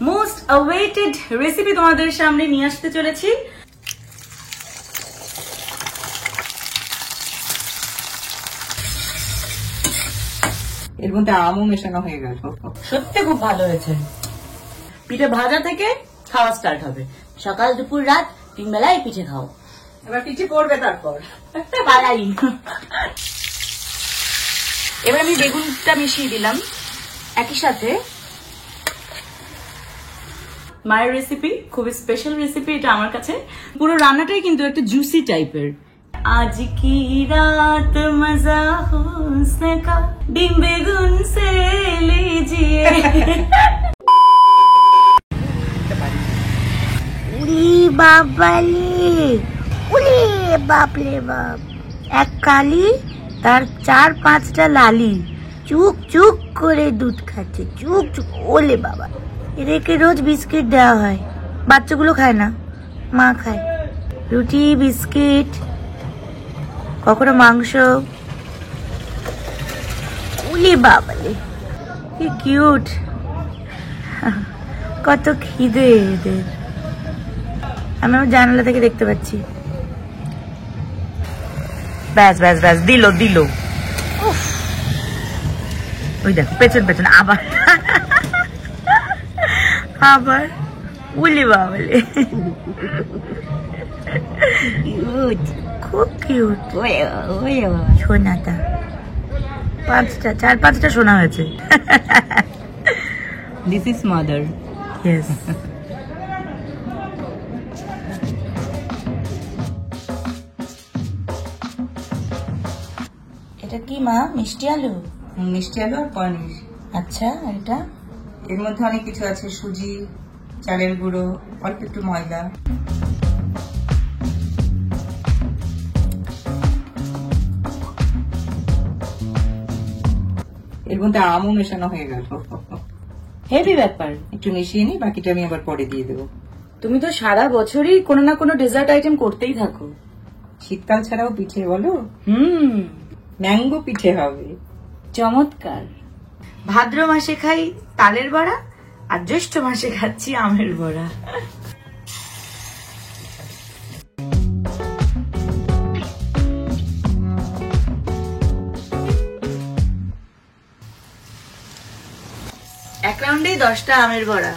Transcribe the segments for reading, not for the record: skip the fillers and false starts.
Most awaited recipe তোমাদের সামনে নিয়ে আসতে চলেছি। এর মধ্যে আমও মেশানো হয়ে গেল, সত্যি খুব ভালো হয়েছে। পিঠে ভাজা থেকে খাওয়া স্টার্ট হবে, সকাল দুপুর রাত 3 বেলায় পিঠে খাও। এবার পিঠে পড়বে তারপর পালাই। এবার আমি বেগুনটা মিশিয়ে দিলাম একই সাথে। মায়ের রেসিপি, খুবই স্পেশাল রেসিপি এটা আমার কাছে। পুরো রান্নাটাই কিন্তু একটা জুসি টাইপের। আজ কি রাত মজা হুস্ন কা ডিম বেগুন সে लीजिए। উলি বাবালি, উলি বাপলে বাপ, এক কালি তার 4-5টা লালি চুক চুক করে দুধ খাচ্ছে, চুক চুক। ওলে বাবা, এদেরকে রোজ বিস্কিট দেওয়া হয়, বাচ্চাগুলো খায় না, মা খায়। রুটি, বিস্কিট, কখনো মাংস। উলি বাবালে, কি কিউট, কত খিদে এদের। আমি আমার জানালা থেকে দেখতে পাচ্ছি। ব্যাস ব্যাস ব্যাস, দিল দিল। ওই দেখ পেছন পেছন আবার আবার। উলি বাবালে, খুব কিউট সোনাটা। 4-5টা সোনা হয়েছে। This is mother. ইয়েস। এটা কি মা? মিষ্টি আলু? মিষ্টি আলু আর পনির। আচ্ছা, এটা এর মধ্যে অনেক কিছু আছে, সুজি, চালের গুঁড়ো, অল্প একটু ময়দা। এর মধ্যে আমও মেশানো হয়ে গেল, হেভি ব্যাপার। একটু মিশিয়ে নি, বাকিটা আমি আবার পরে দিয়ে দেবো। তুমি তো সারা বছরই কোনো না কোনো ডেজার্ট আইটেম করতেই থাকো। শীতকাল ছাড়াও পিঠে বলো, ম্যাঙ্গো পিঠে হবে। চমৎকার। ভাদ্র মাসে খাই তালের বড়া, আর জ্যৈষ্ঠ মাসে খাচ্ছি আমের বড়া। এক রাউন্ডেই 10টা আমের বড়া,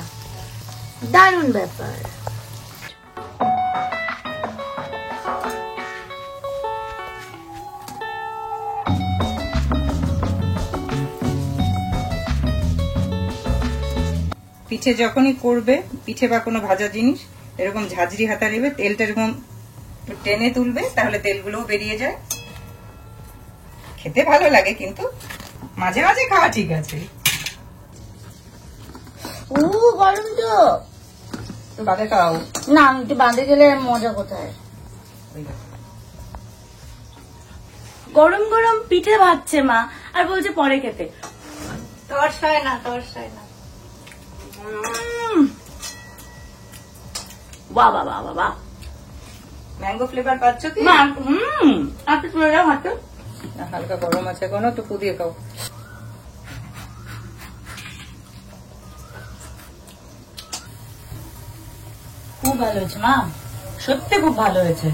দারুণ ব্যাপার। পিঠে যখনই করবে, পিঠে বা কোনো ভাজা জিনিস, এরকম ঝাঁঝরি হাতা নেবে, তেলটা এরকম টেনে তুলবে, তাহলে তেলগুলোও বেরিয়ে যায়। খেতে ভালো লাগে, কিন্তু মাঝে মাঝে খাওয়া ঠিক আছে। গরম তো বাদে খাও না, আমি একটু বাঁধে গেলে মজা কোথায়। গরম গরম পিঠে ভাজছে মা, আর বলছে পরে খেতে। তর্স হয় না, তর্স হয় না। বাহ বাহ বাহ বাহ, ম্যাঙ্গো ফ্লেভার পাচ্ছ কি? আপনি তুলে যাও হাতে। হালকা গরম আছে, কোনো একটু পুদিয়ে খাও। খুব ভালো হয়েছে মা, সত্যি খুব ভালো হয়েছে।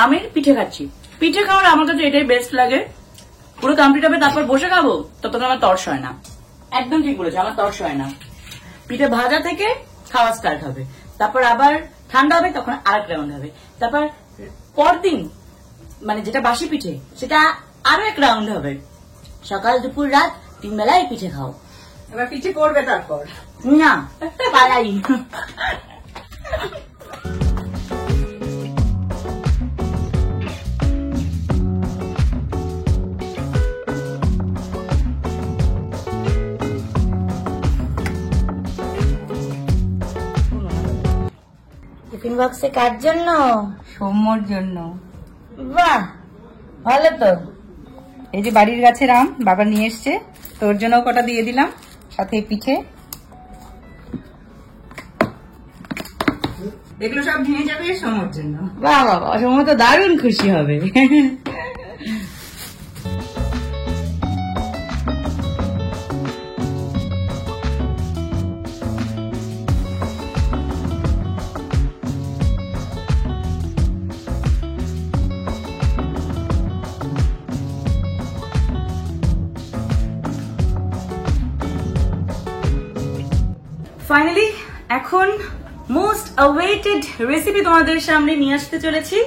আমি পিঠে খাচ্ছি, পিঠে খাওয়ার আমার কাছে এটাই বেস্ট লাগে। পুরো কমপ্লিট হবে, তারপর বসে খাবো, ততক্ষণ আমার তর্স হয় না। একদম ঠিক বলেছে, আমার তর্স হয় না। পিঠে ভাজা থেকে খাওয়া স্টার্ট হবে, তারপর আবার ঠান্ডা হবে, তখন আরেক রাউন্ড হবে, তারপর পরদিন মানে যেটা বাসি পিঠে সেটা আরো এক রাউন্ড হবে। সকাল দুপুর রাত 3 বেলায় পিঠে খাও। এবার পিঠে পড়বে তারপর না, পালাই। টিফিন বক্সে কার জন্য? সৌম্যর জন্য। বাহ, ভালো তো। এই যে বাড়ির গাছের আম বাবা নিয়ে এসছে, তোর জন্য কটা দিয়ে দিলাম, সাথে পিঠে। এগুলো সব ভেঙে যাবে সৌম্যর জন্য। বাহ বাবা, সৌম্য তো দারুণ খুশি হবে। ফাইনালি এখন মোস্ট অ্যাওয়েটেড রেসিপি তোমাদের সামনে নিয়ে আসতে চলেছি।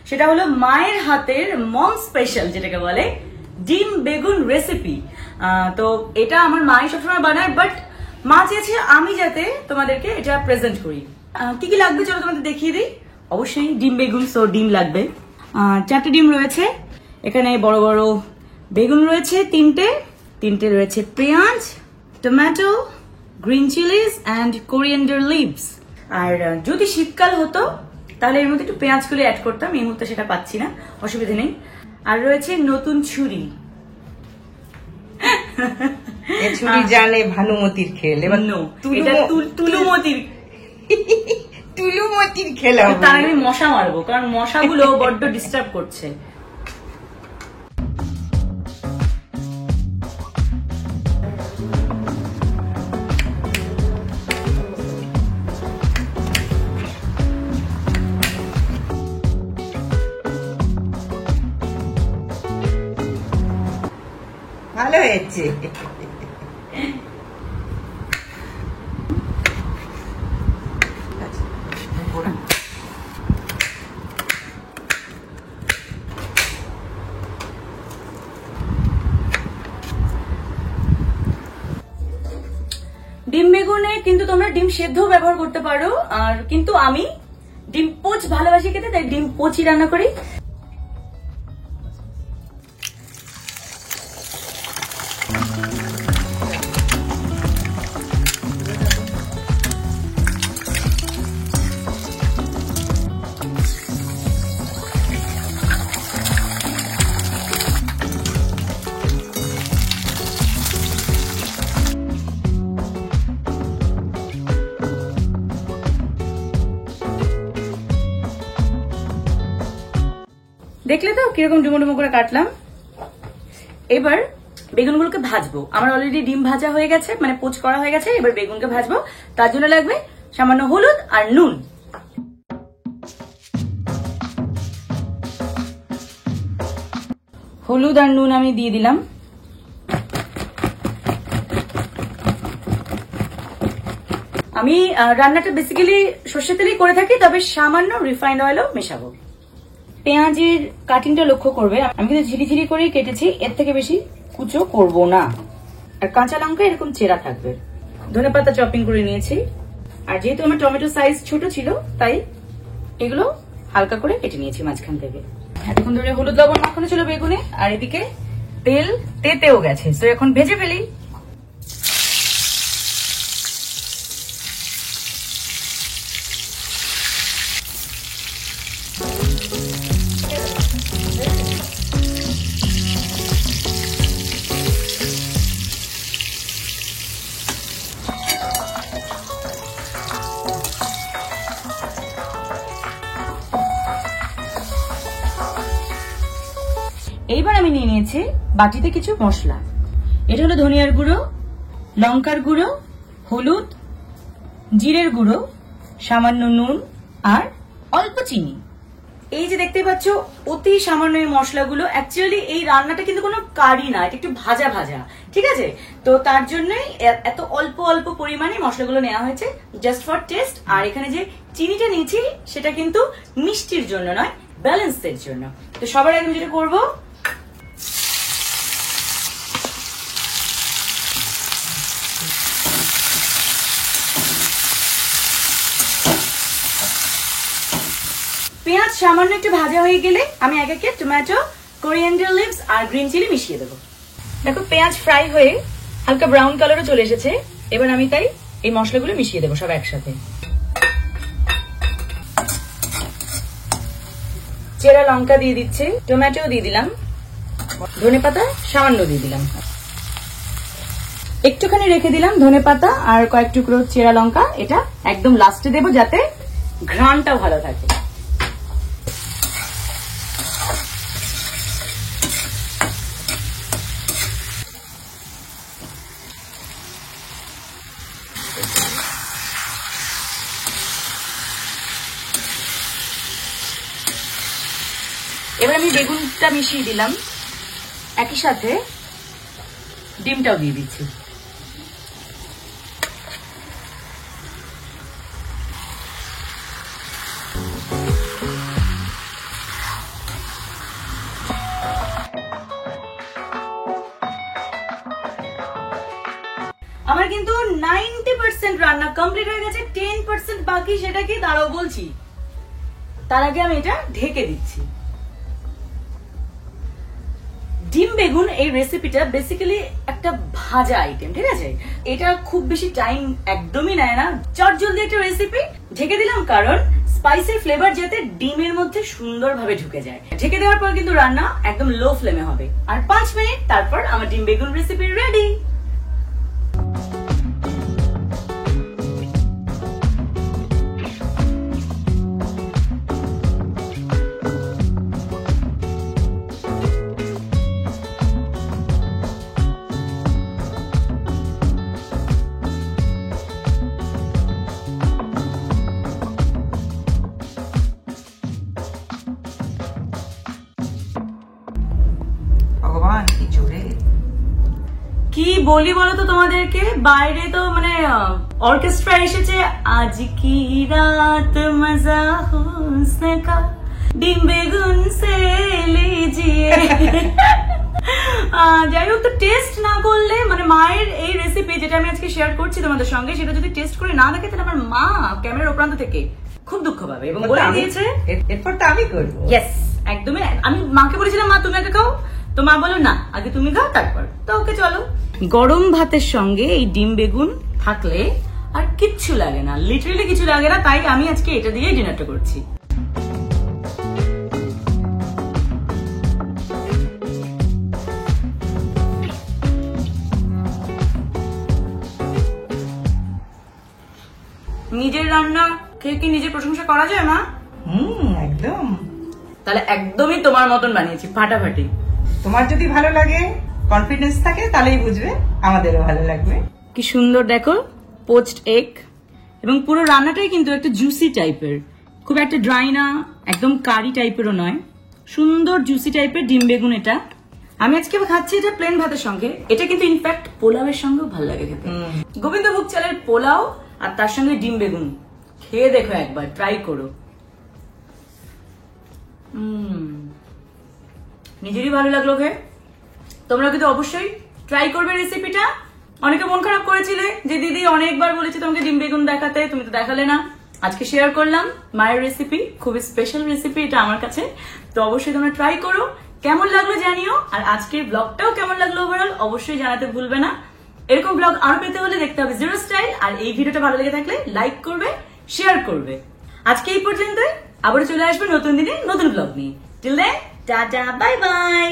সেটা হলো মায়ের হাতের মম স্পেশাল, যেটাকে বলে ডিম বেগুন রেসিপি। তো এটা আমার মাই সবসময় বানায়, বাট মা চেয়েছে আমি যাতে তোমাদেরকে এটা প্রেজেন্ট করি। কি কি লাগবে চলো তোমাদের দেখিয়ে দিই। অবশ্যই ডিম বেগুন, সো ডিম লাগবে। 4টে ডিম রয়েছে, এখানে বড় বড় বেগুন রয়েছে 3টে রয়েছে পেঁয়াজ, tomato, green chillies and coriander leaves. আর যদি শীতকাল হতো তাহলে এর মধ্যে একটু পেঁয়াজগুলো অ্যাড করতাম, এই মুহূর্তে সেটা পাচ্ছি না, অসুবিধা নেই। আর রয়েছে নতুন ছুরি। ছুরি জানে ভানুমতির খেল, এবার তুলুমতির খেলা। তার আমি মশা মারবো, কারণ মশাগুলো বড্ড ডিস্টার্ব করছে। ভালো হয়েছে। ডিম বেগুনে কিন্তু তোমরা ডিম সেদ্ধ ব্যবহার করতে পারো, আর কিন্তু আমি ডিম পোচ ভালোবাসি খেতে, তাই ডিম পোচই রান্না করি। দেখলে তো কিরকম ডুমো ডুমো করে কাটলাম। এবার বেগুনগুলোকে ভাজবো। আমার অলরেডি ডিম ভাজা হয়ে গেছে, মানে পোচ করা হয়ে গেছে। এবার বেগুনকে ভাজবো, তার জন্য লাগবে সামান্য হলুদ আর নুন। হলুদ আর নুন আমি দিয়ে দিলাম। আমি রান্নাটা বেসিক্যালি সর্ষের তেলেই করে থাকি, তবে সামান্য রিফাইন্ড অয়েলও মেশাবো। পেঁয়াজের কাটিংটা লক্ষ্য করবে, আমি কিন্তু ঝিরিঝিরি করেই কেটেছি, এর থেকে বেশি কুচো করব না। আর কাঁচা লঙ্কা এরকম চেরা থাকবে। ধনেপাতা চপিং করে নিয়েছি, আর যেহেতু আমার টমেটো সাইজ ছোট ছিল তাই এগুলো হালকা করে কেটে নিয়েছি মাঝখান থেকে। এতক্ষণ ধরে হলুদ লবণ মাখানো ছিল বেগুনে, আর এদিকে তেল তেতেও গেছে, তো এখন ভেজে ফেলি। এইবার আমি নিয়ে নিয়েছি বাটিতে কিছু মশলা। এটা হলো ধনিয়ার গুঁড়ো, লঙ্কার গুঁড়ো, হলুদ, জিরের গুঁড়ো, সামান্য নুন আর অল্প চিনি। এই যে দেখতে পাচ্ছ অতি সামান্য এই মশলাগুলো। অ্যাকচুয়ালি এই রান্নাটা কিন্তু কোনো কারি না, এটা একটু ভাজা ভাজা, ঠিক আছে? তো তার জন্যই এত অল্প অল্প পরিমাণে মশলাগুলো নেওয়া হয়েছে, জাস্ট ফর টেস্ট। আর এখানে যে চিনিটা নিয়েছি সেটা কিন্তু মিষ্টির জন্য নয়, ব্যালেন্সের জন্য। তো সবার আগে যেটা করবো, পেঁয়াজ সামান্য একটু ভাজা হয়ে গেলে আমি এক একে টমেটো, কোরিয়েন্ডার লিভস আর গ্রিন চিলি মিশিয়ে দেবো। দেখো পেঁয়াজ ফ্রাই হয়ে হালকা ব্রাউন কালারও চলে এসেছে। এবার আমি তাই এই মশলাগুলো মিশিয়ে দেবো সব একসাথে। চেরা লঙ্কা দিয়ে দিচ্ছি, টমেটো দিয়ে দিলাম, ধনেপাতা সামান্য দিয়ে দিলাম, একটুখানি রেখে দিলাম ধনেপাতা আর কয়েক টুকরো চেরা লঙ্কা। এটা একদম লাস্টে দেবো যাতে ঘ্রাণটা ভালো থাকে। এবার আমি বেগুনটা মিশিয়ে দিলাম, একই সাথে ডিমটাও দিয়ে দিচ্ছি। রান্না কমপ্লিট হয়ে গেছে, 10% বাকি, সেটা কি দাঁড়াও বলছি। তার আগে আমি এটা ঢেকে দিচ্ছি। ডিম বেগুন এই রেসিপিটা বেসিক্যালি একটা ভাজা আইটেম, ঠিক আছে? এটা খুব বেশি টাইম একদমই নেয় না, চটজলদি একটা রেসিপি। ঢেকে দিলাম কারণ স্পাইসের ফ্লেভার যাতে ডিমের মধ্যে সুন্দরভাবে ঢুকে যায়। ঢেকে দেওয়ার পর কিন্তু রান্না একদম লো ফ্লেমে হবে, আর 5 মিনিট তারপর আমার ডিম বেগুন রেসিপি রেডি। ভগবান কি জোরে! কি বলি বলতো তোমাদেরকে, বাইরে তো মানে অর্কেস্ট্রা এসেছে। আজ কি রাত মজা হুসন কা ডিম বেগুন সে লিজিয়ে। যাই হোক, তো টেস্ট না করলে মানে মায়ের এই রেসিপি যেটা আমি আজকে শেয়ার করছি তোমাদের সঙ্গে, সেটা যদি টেস্ট করে না দেখে তাহলে আমার মা ক্যামেরার ওপ্রান্ত থেকে খুব দুঃখ পাবে এবং বলে দিয়েছে এরপর তো আমি করবো। ইয়েস, একদমই। আমি মাকে বলেছিলাম মা তুমি আগে খাও, তো মা বলো না আগে তুমি খাও তারপর। তো ওকে চলো। গরম ভাতের সঙ্গে এই ডিম বেগুন থাকলে আর কিচ্ছু লাগে না, লিটারালি কিছু লাগে না। তাই আমি আজকে এটা দিয়ে ডিনারটা করছি। নিজের রান্না খেয়ে কি নিজের প্রশংসা করা যায় মা? একদম। তাহলে একদমই তোমার মতন বানিয়েছি, ফাটাফাটি। তোমার যদি ভালো লাগে, কনফিডেন্স থাকে, তাহলেই বুঝবে আমাদেরও ভালো লাগবে। কি সুন্দর দেখো, পোচড এগ, এবং পুরো রান্নাটাই কিন্তু একটা জুসি টাইপের, খুব একটা ড্রাই না, একদম কারি টাইপেরও নয়, সুন্দর জুসি টাইপের ডিম বেগুন। এটা আমি আজকে খাচ্ছি এটা প্লেন ভাতের সঙ্গে। এটা কিন্তু ইনফ্যাক্ট পোলাওয়ের সঙ্গেও ভালো লাগে খেতে। গোবিন্দভোগ চালের পোলাও আর তার সঙ্গে ডিম বেগুন খেয়ে দেখো একবার, ট্রাই করো। নিজেরই ভালো লাগলো খেয়ে। তোমরা কিন্তু অবশ্যই ট্রাই করবে রেসিপিটা। অনেকে মন খারাপ করেছিলে যে দিদি অনেকবার বলেছি তোমাকে ডিম বেগুন দেখাতে, তুমি তো দেখালে না। আজকে শেয়ার করলাম মায়ের রেসিপি, খুবই স্পেশাল রেসিপি এটা আমার কাছে। তো অবশ্যই তোমরা ট্রাই করো, কেমন লাগলো জানিও। আর আজকের ব্লগটাও কেমন লাগলো ওভারঅল অবশ্যই জানাতে ভুলবে না। এরকম ব্লগ আরো পেতে হলে দেখতে হবে জিরো স্টাইল। আর এই ভিডিওটা ভালো লেগে থাকলে লাইক করবে, শেয়ার করবে। আজকে এই পর্যন্ত, আবার চলে আসবে নতুন দিনে নতুন ব্লগ নিয়ে। Till then tata, bye by.